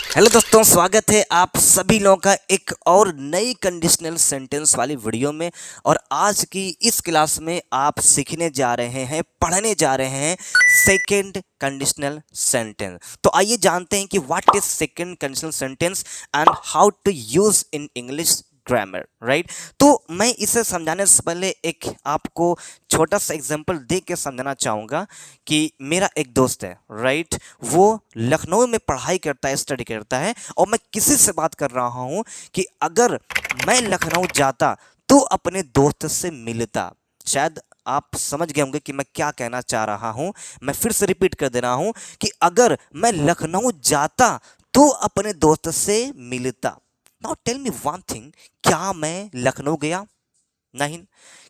Hello दोस्तों, स्वागत है आप सभी लोगों का एक और नई कंडीशनल सेंटेंस वाली वीडियो में। और आज की इस क्लास में आप सीखने जा रहे हैं, पढ़ने जा रहे हैं सेकंड कंडीशनल सेंटेंस। तो आइए जानते हैं कि what is second conditional sentence and how to use in English grammar, right. तो मैं इसे समझाने से पहले एक आपको छोटा सा एग्जांपल दे के समझाना चाहूँगा कि मेरा एक दोस्त है, राइट। वो लखनऊ में पढ़ाई करता है, स्टडी करता है, और मैं किसी से बात कर रहा हूँ कि अगर मैं लखनऊ जाता तो अपने दोस्त से मिलता। शायद आप समझ गए होंगे कि मैं क्या कहना चाह रहा हूँ। मैं फिर से रिपीट कर दे रहा हूँ कि अगर मैं लखनऊ जाता तो अपने दोस्त से मिलता। Now tell me one thing, क्या मैं लखनऊ गया? नहीं।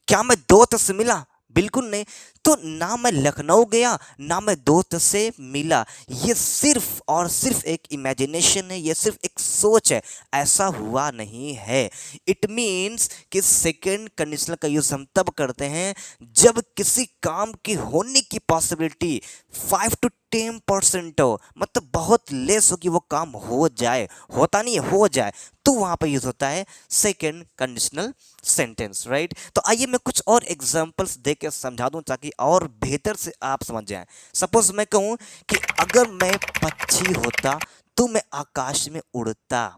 क्या मैं दोस्त से मिला? बिल्कुल नहीं। तो ना मैं लखनऊ गया, ना मैं दोस्त से मिला। ये सिर्फ और सिर्फ एक इमेजिनेशन है, ये सिर्फ एक सोच है, ऐसा हुआ नहीं है। इट मीन्स कि सेकेंड कंडीशनल का यूज हम तब करते हैं जब किसी काम की होने की पॉसिबिलिटी 5 to 10% हो, मतलब बहुत लेस हो कि वो काम हो जाए, होता नहीं है, हो जाए, तो वहां पर यूज होता है सेकेंड कंडीशनल सेंटेंस, राइट। तो आइए मैं कुछ और एग्जांपल्स देकर समझा दूं ताकि और बेहतर से आप समझ जाएं। सपोज मैं कहूं कि अगर मैं पक्षी होता तो मैं आकाश में उड़ता।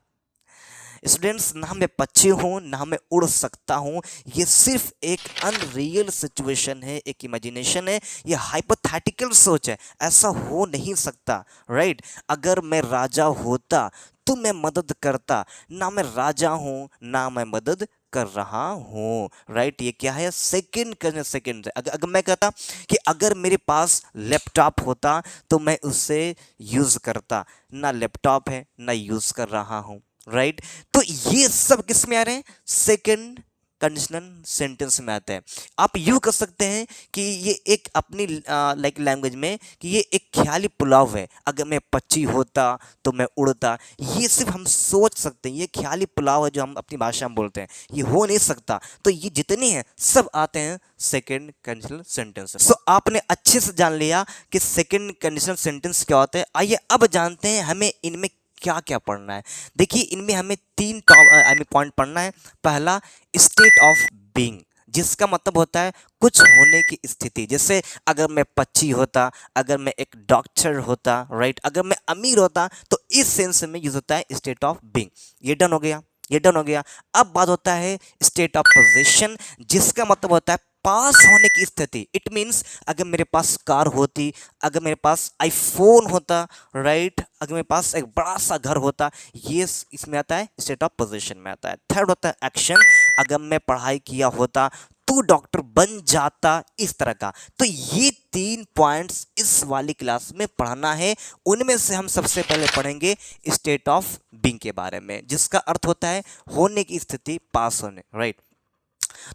स्टूडेंट्स, ना मैं पक्षी हूं ना मैं उड़ सकता हूं। ये सिर्फ एक अनरियल सिचुएशन है, एक इमेजिनेशन है, ये हाइपोथेटिकल सोच है, ऐसा हो नहीं सकता, राइट। अगर मैं राजा होता तो मैं मदद करता। ना मैं राजा हूं ना मैं मदद कर रहा हूं, राइट। ये क्या है? सेकंड अगर मैं कहता कि अगर मेरे पास लैपटॉप होता तो मैं उससे यूज करता। ना लैपटॉप है ना यूज कर रहा हूं, राइट। तो ये सब किस में आ रहे हैं? सेकंड कंडीशनल सेंटेंस में आता है। आप यू कर सकते हैं कि ये एक अपनी लाइक लैंग्वेज में कि ये एक ख्याली पुलाव है। अगर मैं पक्षी होता तो मैं उड़ता, ये सिर्फ हम सोच सकते हैं, ये ख्याली पुलाव है जो हम अपनी भाषा में बोलते हैं, ये हो नहीं सकता। तो ये जितने हैं सब आते हैं सेकंड कंडीशनल सेंटेंस। सो आपने अच्छे से जान लिया कि सेकंड कंडीशनल सेंटेंस क्या होता है। आइए अब जानते हैं हमें इनमें क्या क्या पढ़ना है। देखिए, इनमें हमें तीन पॉइंट पढ़ना है। पहला, स्टेट ऑफ बीइंग, जिसका मतलब होता है कुछ होने की स्थिति। जैसे अगर मैं पक्षी होता, अगर मैं एक डॉक्टर होता, राइट, अगर मैं अमीर होता, तो इस सेंस में यूज होता है स्टेट ऑफ बीइंग। ये डन हो गया, ये डन हो गया। अब बात होता है स्टेट ऑफ पोजीशन, जिसका मतलब होता है पास होने की स्थिति। इट मीन्स अगर मेरे पास कार होती, अगर मेरे पास आईफोन होता, राइट, अगर मेरे पास एक बड़ा सा घर होता, ये इसमें आता है स्टेट ऑफ पोजीशन में आता है। थर्ड होता है एक्शन, अगर मैं पढ़ाई किया होता तो डॉक्टर बन जाता, इस तरह का। तो ये तीन पॉइंट्स इस वाली क्लास में पढ़ना है। उनमें से हम सबसे पहले पढ़ेंगे स्टेट ऑफ बीइंग के बारे में, जिसका अर्थ होता है होने की स्थिति, पास होने, राइट।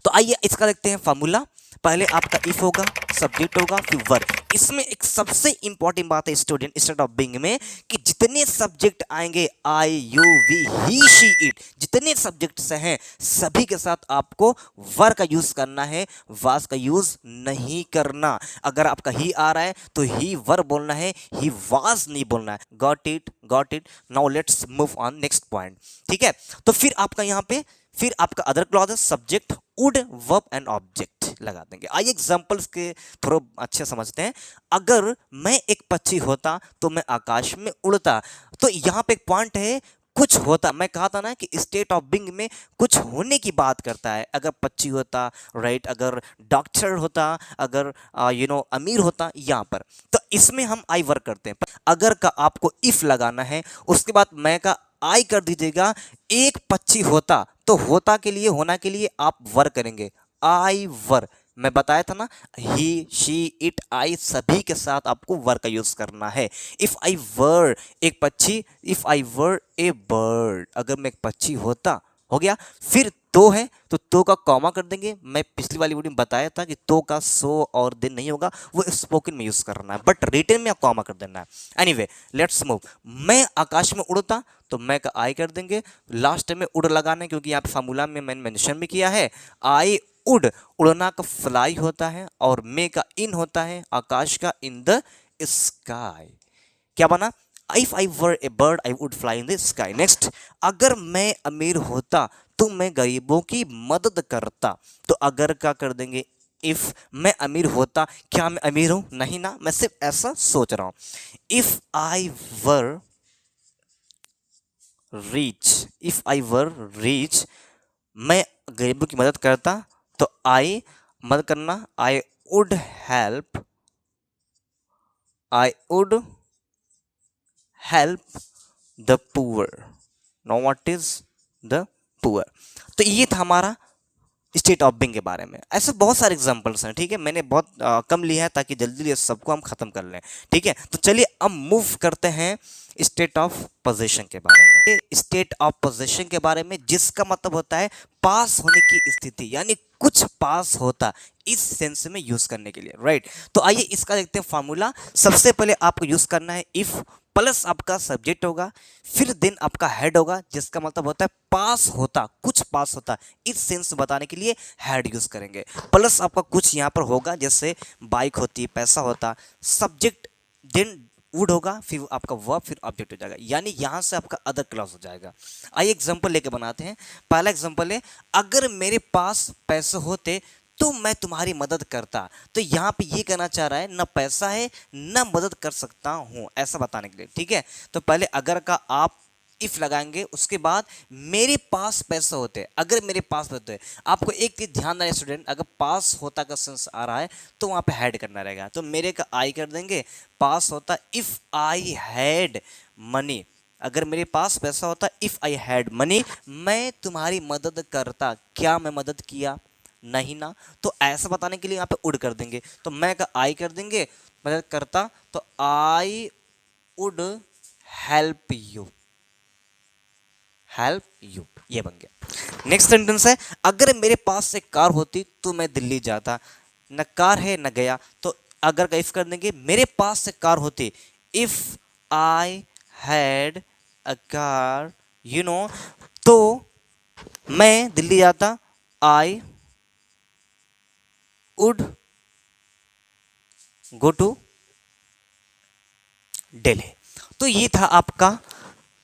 तो आइए इसका देखते हैं फॉर्मूला। पहले आपका इफ होगा, सब्जेक्ट होगा, फिर वर्ब। इसमें एक सबसे इंपॉर्टेंट बात है स्टूडेंट स्टेट ऑफ बीइंग में कि जितने सब्जेक्ट आएंगे, I, you, we, he, she, it, जितने सब्जेक्ट से हैं सभी के साथ आपको वर का यूज करना है, वाज का यूज नहीं करना। अगर आपका ही आ रहा है तो ही वर बोलना है, ही वाज नहीं बोलना है। Got it, got it. Now let's move on next point, ठीक है। तो फिर आपका यहाँ पे फिर आपका other clauses subject, would, verb and object लगा देंगे। आइए एग्जांपल्स के थोड़ा अच्छे समझते हैं। अगर मैं एक पक्षी होता तो मैं आकाश में उड़ता। तो यहाँ पे एक पॉइंट है, कुछ होता। मैं कहा था ना कि स्टेट ऑफ बीइंग में कुछ होने की बात करता है। अगर पक्षी होता, राइट, अगर डॉक्टर होता, अगर अमीर होता, यहाँ पर। तो इसमें हम आई वर्क करते हैं। अगर का आपको इफ लगाना है, उसके बाद मैं का आई कर दीजिएगा। एक पक्षी होता तो होता के लिए, होना के लिए आप वर करेंगे, आई वर। मैं बताया था ना, ही, शी, इट, आई, सभी के साथ आपको वर का यूज करना है। इफ आई वर एक पक्षी, if I were A bird, अगर मैं एक पक्षी होता, हो गया। फिर तो है तो का कॉमा कर देंगे। मैं पिछली वाली वीडियो में बताया था कि तो का सो और दिन नहीं होगा, वो स्पोकन में यूज करना है, बट रिटन में आप कॉमा कर देना है। Anyway, let's move. मैं आकाश में उड़ता तो मैं का आई कर देंगे। लास्ट में उड़ लगाना है क्योंकि यहाँ पे फार्मूला में मैंने मेंशन भी किया है। आई उड़, उड़ना का फ्लाई होता है, और मे का इन होता है, आकाश का इन द स्काई। क्या बना? If I were A bird I would fly in the sky. Next, अगर मैं अमीर होता तो मैं गरीबों की मदद करता। तो अगर का कर देंगे इफ मैं अमीर होता, क्या मैं अमीर हूं? नहीं ना, मैं सिर्फ ऐसा सोच रहा हूं। If I were reach, if I were reach, मैं गरीबों की मदद करता, तो आई मदद करना, I would help, I would help the poor. Now what is the poor? तो ये था हमारा स्टेट ऑफ बीइंग के बारे में। ऐसे बहुत सारे एग्जांपल्स हैं, ठीक है, मैंने बहुत कम लिया है ताकि जल्दी जल्दी सबको हम खत्म कर लें, ठीक है। तो चलिए अब मूव करते हैं स्टेट ऑफ पोजीशन के बारे में। स्टेट ऑफ पोजीशन के बारे में जिसका मतलब होता है पास होने की स्थिति, यानी कुछ पास होता, इस सेंस में यूज करने के लिए, राइट। तो आइए इसका देखते हैं फॉर्मूला। सबसे पहले आपको यूज करना है इफ प्लस आपका सब्जेक्ट होगा, फिर देन आपका हेड होगा, जिसका मतलब होता है पास होता, कुछ पास होता, इस सेंस बताने के लिए हेड यूज करेंगे। प्लस आपका कुछ यहाँ पर होगा, जैसे बाइक होती, पैसा होता, सब्जेक्ट देन वुड होगा, फिर आपका वर्ब, फिर ऑब्जेक्ट हो जाएगा, यानी यहां से आपका अदर क्लॉज हो जाएगा। आइए एग्जांपल लेके बनाते हैं। पहला एग्जांपल है, अगर मेरे पास पैसे होते तो मैं तुम्हारी मदद करता। तो यहाँ पे ये कहना चाह रहा है ना पैसा है ना मदद कर सकता हूँ, ऐसा बताने के लिए, ठीक है। तो पहले अगर का आप इफ लगाएंगे, उसके बाद मेरे पास पैसे होते, अगर मेरे पास होते। आपको एक चीज ध्यान रहे स्टूडेंट, अगर पास होता का सेंस आ रहा है तो वहां पे हैड करना रहेगा। तो मेरे का आई कर देंगे, पास होता इफ आई हैड मनी, अगर मेरे पास पैसा होता इफ आई हैड मनी, मैं तुम्हारी मदद करता, क्या मैं मदद किया? नहीं ना। तो ऐसा बताने के लिए यहाँ पे उड कर देंगे, तो मैं का आई कर देंगे, मदद करता, तो I would help you, help you, ये बन गया। नेक्स्ट सेंटेंस है, अगर मेरे पास एक कार होती तो मैं दिल्ली जाता। न कार है न गया, तो अगर का इफ कर देंगे, मेरे पास एक कार होती, if I had a car, you know, तो मैं दिल्ली जाता, I would go to Delhi. तो ये था आपका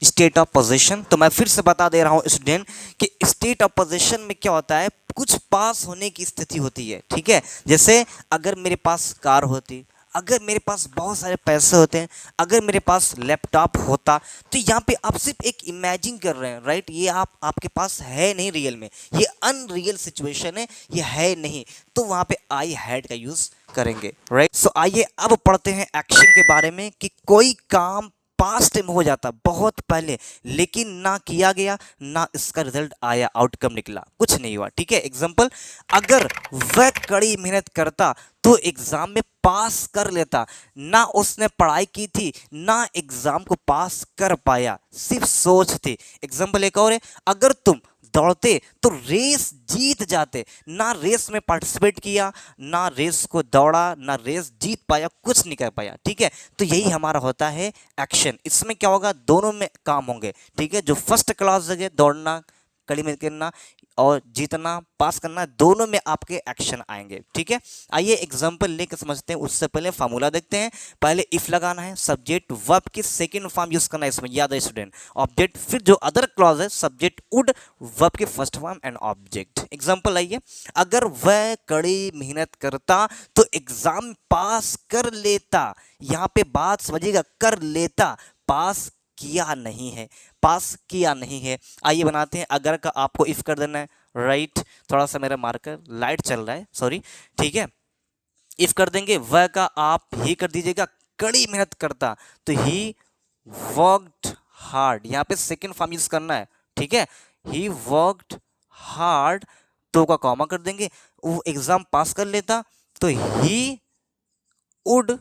स्टेट ऑफ पोजीशन। तो मैं फिर से बता दे रहा हूं स्टूडेंट कि स्टेट ऑफ पोजीशन में क्या होता है, कुछ पास होने की स्थिति होती है, ठीक है। जैसे अगर मेरे पास कार होती, अगर मेरे पास बहुत सारे पैसे होते हैं, अगर मेरे पास लैपटॉप होता, तो यहाँ पे आप सिर्फ एक इमेजिन कर रहे हैं, राइट। ये आपके पास है नहीं रियल में, ये अनरियल सिचुएशन है, ये है नहीं, तो वहाँ पे आई हैड का यूज करेंगे, राइट। सो आइए अब पढ़ते हैं एक्शन के बारे में कि कोई काम पास्ट में हो जाता बहुत पहले, लेकिन ना किया गया, ना इसका रिजल्ट आया, आउटकम निकला, कुछ नहीं हुआ, ठीक है। एग्जांपल, अगर वह कड़ी मेहनत करता तो एग्जाम में पास कर लेता, ना उसने पढ़ाई की थी ना एग्जाम को पास कर पाया, सिर्फ सोच थी। एग्जांपल एक और है, अगर तुम दौड़ते तो रेस जीत जाते, ना रेस में पार्टिसिपेट किया, ना रेस को दौड़ा, ना रेस जीत पाया, कुछ नहीं कर पाया, ठीक है। तो यही हमारा होता है एक्शन। इसमें क्या होगा, दोनों में काम होंगे, ठीक है। जो फर्स्ट क्लास जगह दौड़ना, कड़ी मेहनत करना और जीतना, पास करना, दोनों में आपके एक्शन आएंगे, ठीक है। आइए एग्जांपल लेकर समझते हैं, उससे पहले फार्मूला देखते हैं। पहले इफ लगाना है, सब्जेक्ट वर्ब की सेकंड फॉर्म यूज करना है, इसमें याद है स्टूडेंट, ऑब्जेक्ट, फिर जो अदर क्लॉज है सब्जेक्ट वुड, वर्ब की first form and object. Example आइए, अगर वह कड़ी मेहनत करता तो एग्जाम पास कर लेता। यहां पे बात समझिएगा, कर लेता, पास किया नहीं है, पास किया नहीं है। आइए बनाते हैं, अगर का आपको इफ कर देना है, राइट। थोड़ा सा मेरा मार्कर लाइट चल रहा है, सॉरी, ठीक है। इफ कर देंगे, वह का आप ही कर दीजिएगा, कड़ी मेहनत करता, तो ही वर्कड हार्ड, यहाँ पे सेकंड फॉर्म यूज करना है, ठीक है। ही वर्कड हार्ड, तो का कॉमा कर देंगे, वो एग्जाम पास कर लेता, तो he would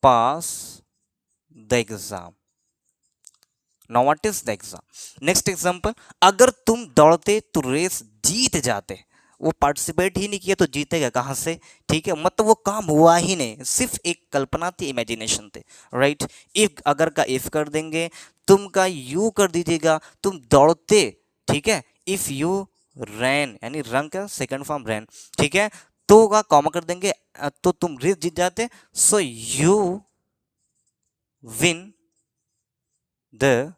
pass the exam. Now what is the exam. Next example, अगर तुम दौड़ते तो रेस जीत जाते, वो पार्टिसिपेट ही नहीं किया तो जीतेगा कहां से, ठीक है। मतलब वो काम हुआ ही नहीं, सिर्फ एक कल्पना थी, इमेजिनेशन थे, राइट। इफ अगर का इफ कर देंगे, तुम का यू कर दीजिएगा, तुम दौड़ते, ठीक है। इफ यू रैन, यानी रन का सेकंड फॉर्म रैन, ठीक है। तो का कॉमा कर देंगे, तो तुम रेस जीत जाते, so you win the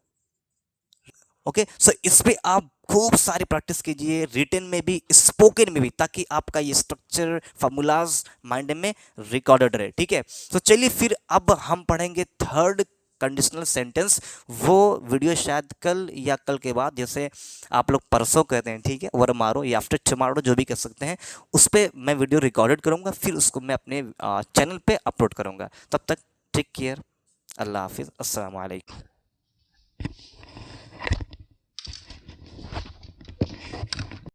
okay. So इस पे आप खूब सारी प्रैक्टिस कीजिए, रिटन में भी स्पोकन में भी, ताकि आपका ये स्ट्रक्चर फॉर्मूलाज माइंड में रिकॉर्डेड रहे। ठीक है, तो चलिए फिर अब हम पढ़ेंगे थर्ड कंडीशनल सेंटेंस। वो वीडियो शायद कल या कल के बाद, जैसे आप लोग परसों कहते हैं, ठीक है, और मारो या आफ्टर टुमारो जो भी कह सकते हैं, उस पर मैं वीडियो रिकॉर्डेड करूंगा, फिर उसको मैं अपने चैनल पे अपलोड करूंगा। तब तक टेक केयर, अल्लाह हाफिज़, अस्सलाम वालेकुम।